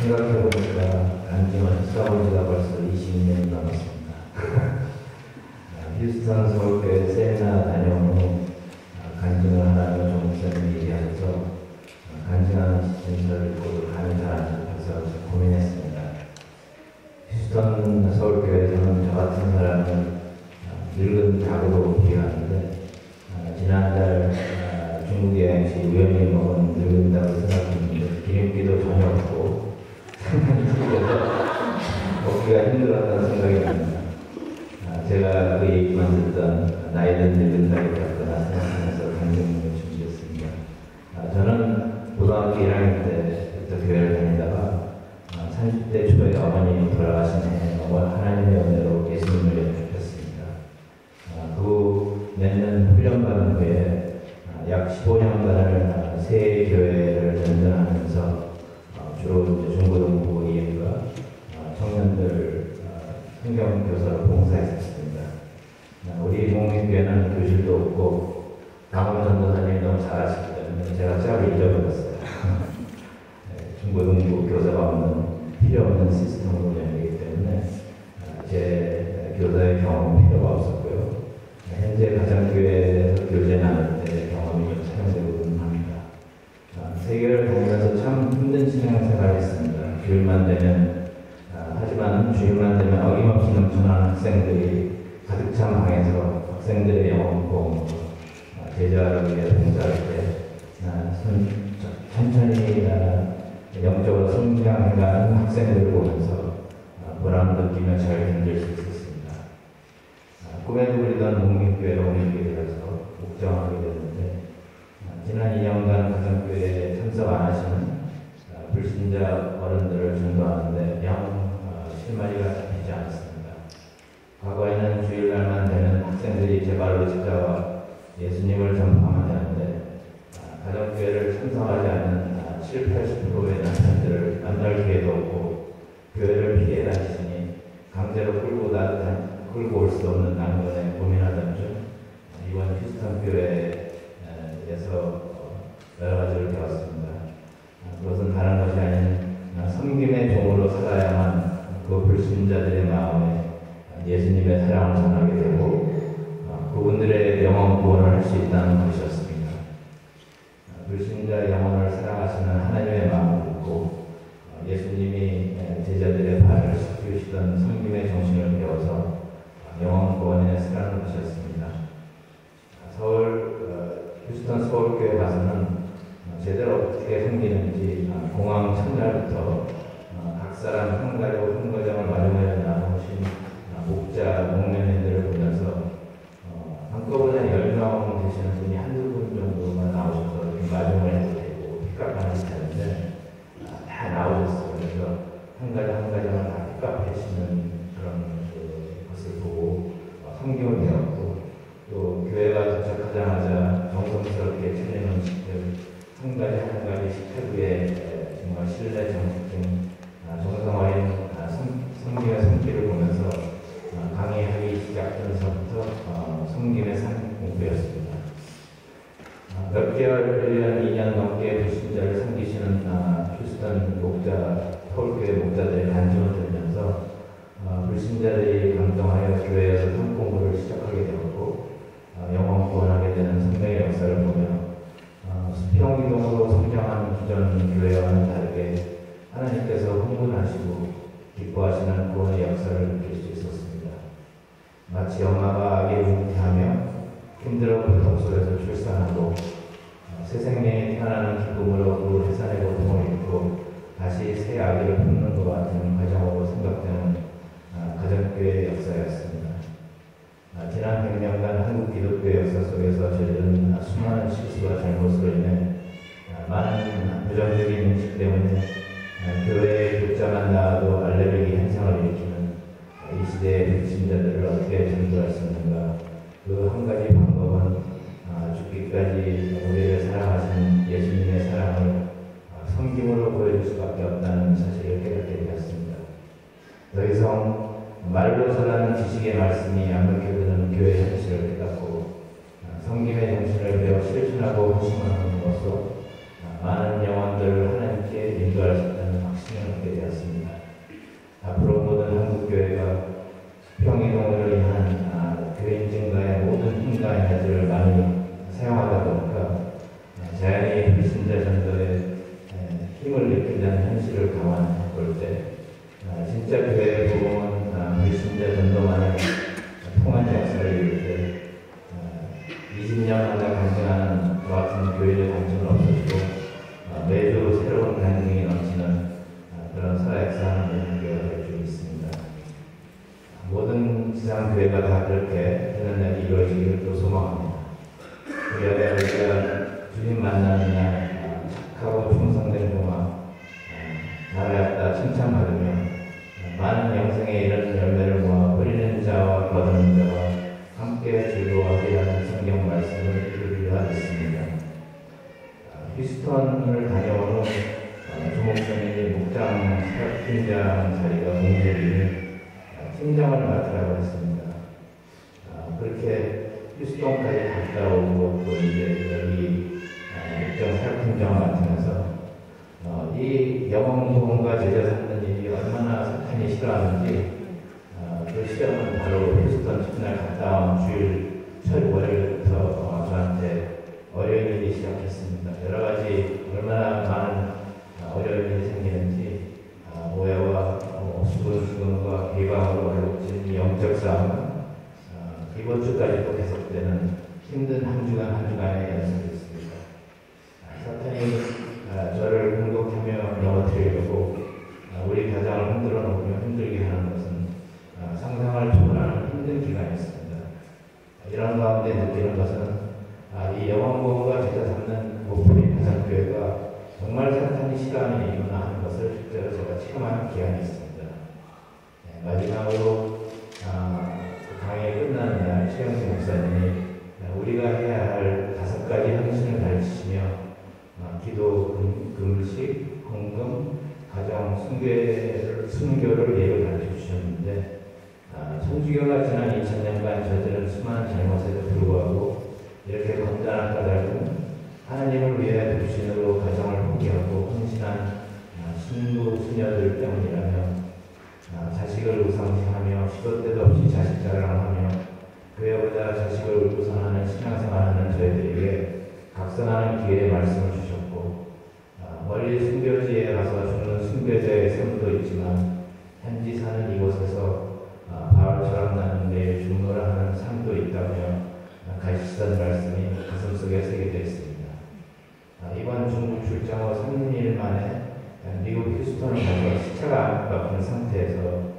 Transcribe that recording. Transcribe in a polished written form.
생각해보니까 간증을 써본 지가 벌써 20년이 넘었습니다. 휴스턴 서울교회 세미나 다녀온 후 간증을 하라고 종목사님이 얘기하셔서 간증하는 진술을 읽고도 감이 잘 안 잡혀서 고민했습니다. 휴스턴 서울교회에서는 저 같은 사람은 늙은 닭으로 비유하는데 지난달 중국 여행 시 우연히 먹은 늙은 닭을 생각했는데 기름기도 전혀 없고 먹기가 힘들었다는 생각이 납니다. 제가 그 얘기만 듣던 나이든 늙은 닭이 같거나 생각하면서 간증을 준비했습니다. 저는 고등학교 1학년 때부터 교회를 다니다가 30대 초에 어머님이 돌아가신 해 하나님의 은혜로 예수님을 영접했습니다. 그 후 몇 년 훈련받은 후에 약 15년간을 세 교회를 전전하면서 주로 이제 중고등부 이해과 청년들 성경교사로 봉사했습니다. 우리 목민교회는 교실도 없고 강원 전도사님이 너무 잘하시기 때문에 제가 짝을 잊어버렸어요. 중고등부 교사가 없는 필요 없는 시스템으로 열리기 때문에 제 교사의 경험은 필요가 없었고요. 현재 가정교회에서 교제 나눌 때 경험이 좀 사용되고는 합니다. 세계를 다니면서 참 힘든 신앙생활을 했습니다. 주일만 되면 하지만 주일만 되면 어김없이 넘쳐나는 학생들이 가득 찬 방에서 학생들의 영어 공부, 제자를 위해 봉사할 때 천천히 영적으로 성장해가는 학생들을 보면서 보람 느끼며 잘 견딜 수 있었습니다. 꿈에도 그리던 목민교회로 옮기게 되어서 목정하게 됐는데 지난 2년간 가정교회에 참석 안 하시는 불신자 어른들을 전도하는데 영 실마리가 잡히지 않았습니다. 과거에는 주일날만 되는 학생들이 제 발로 찾아와 예수님을 전파하면 되는데 가정교회를 참석하지 않는 70~80%의 남편들을 만날 기회도 없고 교회를 피해 다니시니 강제로 끌고 올 수 없는 난관에 고민하던 중 이번 휴스턴 교회에서 여러 가지를 배웠습니다. 그것은 다른 것이 아닌 섬김의 종으로 살아야만 그 불신자들의 마음에 예수님의 사랑을 전하게 되고 그분들의 영혼 구원을 할 수 있다는 것이었습니다. 불신자 영혼을 사랑하시는 하나님의 마음을 듣고 예수님이 제자들의 발을 씻기시던 섬김의 정신을 배워서 영혼 구원에 쓰라는 것이었습니다. 휴스턴 서울교회 가서는 제대로 어떻게 섬기는지 공항 첫날부터 각 사람 한 가족 한 가정을 마련하여 나누신 목자, 목련인들을 보면서 한꺼번에 10명 되시는 분이 한두 분 정도만 나오셔서 마중을 해도 되고 픽업하는 스타일인데 다 나오셨어요. 그래서 한 가정 한 가정을 다 픽업하시는 그런 것을 보고 성경을 배웠고 또 교회가 도착하자마자 정성스럽게 차리는 음식들 한 가지 한 가지씩 하루에 정말 신뢰 정신 정성 어린 성김의 손길을 보면서 강의하기 시작하면서부터 성김의 삶 공부였습니다. 몇 개월, 1년, 2년 넘게 불신자를 섬기시는 휴스턴 목자, 서울교회 목자들의 간증을 들으면서 불신자들이 감동하여 교회에서 성 공부를 시작하게 되었고 영혼 구원하게 되는 성령의 역사를 보며 수평이동으로 성장한 기존 교회와는 다르게 하나님께서 흥분하시고 기뻐하시는 구원의 역사를 느낄 수 있었습니다. 마치 엄마가 아기를 잉태하며 힘들어 고통 속에서 출산하고 새 생명이 태어나는 기쁨으로 그 해산의 고통을 잊고 다시 새 아기를 품는 것 같은 과정으로 생각되는 가정교회의 역사였습니다. 지난 100년간 한국 기독교의 역사 속에서 저지른 수많은 실수와 잘못으로 인해 많은 부정적인 인식 때문에 교회의 교자만 나와도 알레르기 현상을 일으키는 이 시대의 불신자들을 어떻게 전도할 수 있는가. 그 한 가지 방법은 죽기까지 우리를 사랑하시는 예수님의 사랑을 섬김으로 보여줄 수밖에 없다는 사실을 깨닫게 되었습니다. 더 이상 말로 전하는 지식의 말씀이 암흑해드는 교회 현실을 깨닫고 섬김의 정신을 배워 실천하고 헌신하는 것으로 많은 영혼들을 하나님께 인도할 수 있다는 확신을 얻게 되었습니다. 교회가 다 그렇게 되는 날이 이루어지기를 또 소망합니다. 우리 아버지가 주님 만나는 날 착하고 충성된 종아 나라였다 칭찬받으며 많은 영생에 이런 열매를 모아 뿌리는 자와 거두는 자와 함께 즐거워하게 하는 성경 말씀을 들으려 하겠습니다. 휴스턴을 다녀온 후 조목사님이 목장 사역팀장 자리가 공개되니 팀장을 맡으라고 했습니다. 그렇게 휴스턴까지 갔다 오고 또 이제 여기 목장 사역팀장을 맡으면서 이 영혼과 제자 삼는 일이 얼마나 사탄이 싫어하는지 그 시험은 바로 휴스턴 첫날 갔다 온 주일 첫 월요일부터 저한테 어려운 일이 시작했습니다. 여러 가지 얼마나 많은 어려운 일이 생기는지 오해와 수근수근과 비방으로 얼룩진 영적 싸움 이번 주까지 또 계속되는 힘든 한 주간의 연습이었습니다. 사탄이 저를 공격하며 넘어뜨리려고 우리 가정을 흔들어 놓으며 힘들게 하는 것은 상상을 초월하는 힘든 기간이었습니다. 이런 가운데 느끼는 것은 이 영원공과 제자 삼는 목포리 가정교회가 정말 사탄이 싫어하는 일이구나 하는 것을 실제로 제가 체험하는 기간이 있습니다. 마지막으로 그 강의 끝나는 날 최영수 목사님이 우리가 해야 할 5가지 헌신을 가르치시며 기도, 금식, 헌금, 가정, 순교를 예로 가르쳐 주셨는데 천주교가 지난 2000년간 저지른 수많은 잘못에도 불구하고 이렇게 건전한 까닭은 하나님을 위해 불신으로 가정을 포기하고 헌신한 신부 수녀들 때문이라며 자식을 우상시하며 시도 때도 없이 자식 자랑하며 교회보다 자식을 우선하는 신앙생활하는 저희들에게 각성하는 기회의 말씀을 주셨고 멀리 순교지에 가서 죽는 순교자의 삶도 있지만 현지 사는 이곳에서 바울처럼 나는 내일 죽노라 하는 삶도 있다며 가르치던 말씀이 가슴속에 새겨져 있습니다. 이번 중국 출장 후 3일 만에 미국 휴스턴을 가서 시차가 안 바쁜 상태에서